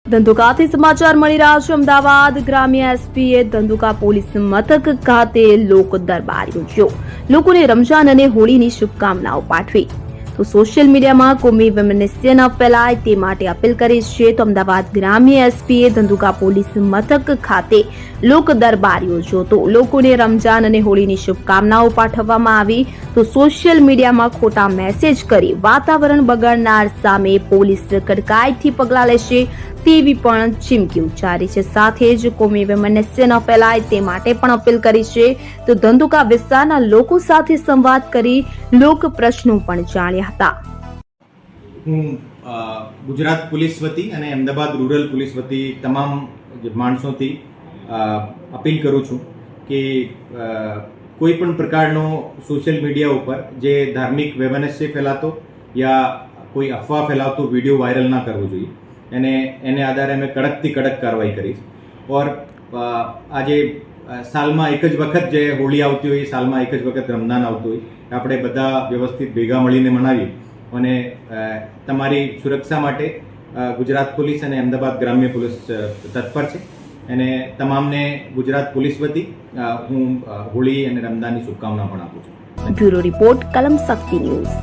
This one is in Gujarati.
ધંધુકાથી સમાચાર મળી રહ્યા છે। અમદાવાદ ગ્રામ્ય એસપીએ ધંધુકા પોલીસ મથક ખાતે લોક દરબાર યોજ્યો। લોકોને રમઝાન અને હોળીની શુભકામનાઓ પાઠવી। તો સોશિયલ મીડિયામાં કોમી વૈમનસ્ય ન ફેલાય તે માટે અપીલ કરી છે। તો અમદાવાદ ગ્રામ્ય એસપીએ ધંધુકા પોલીસ મથક ખાતે લોક દરબાર યોજ્યો। તો લોકોને રમઝાન અને હોળીની શુભકામનાઓ પાઠવવામાં આવી। તો સોશિયલ મીડિયામાં ખોટા મેસેજ કરી વાતાવરણ બગાડનાર સામે પોલીસ કડકાઈથી પગલાં લેશે તેવી પણ ચીમકી ઉચ્ચારી છે। સાથે જ કોમી વૈમનસ્ય ન ફેલાય તે માટે પણ અપીલ કરી છે। તો ધંધુકા વિસ્તારના લોકો સાથે સંવાદ કરી લોક પ્રશ્નો પણ જાણ્યા હતા। હું ગુજરાત પોલીસ વતી અને અમદાવાદ રૂરલ પોલીસ વતી તમામ માણસોથી અપીલ કરું છું કે કોઈ પણ પ્રકારનો સોશિયલ મીડિયા ઉપર જે ધાર્મિક વૈમનસ્ય ફેલાતો યા કોઈ અફવા ફેલાવતો વિડીયો વાયરલ ના કરવો જોઈએ। એને આધારે અમે કડકથી કડક કાર્યવાહી કરીશ। ઓર આજે સાલમાં એક જ વખત જે હોળી આવતી હોય, સાલમાં એક જ વખત રમઝાન આવતું હોય, આપણે બધા વ્યવસ્થિત ભેગા મળીને મનાવીએ અને તમારી સુરક્ષા માટે ગુજરાત પોલીસ અને અમદાવાદ ગ્રામ્ય પોલીસ તત્પર છે અને તમામને ગુજરાત પોલીસ વતી હું હોળી અને રમઝાનની શુભકામના પણ આપું છું। બ્યુરો રિપોર્ટ, કલમ શક્તિ ન્યૂઝ।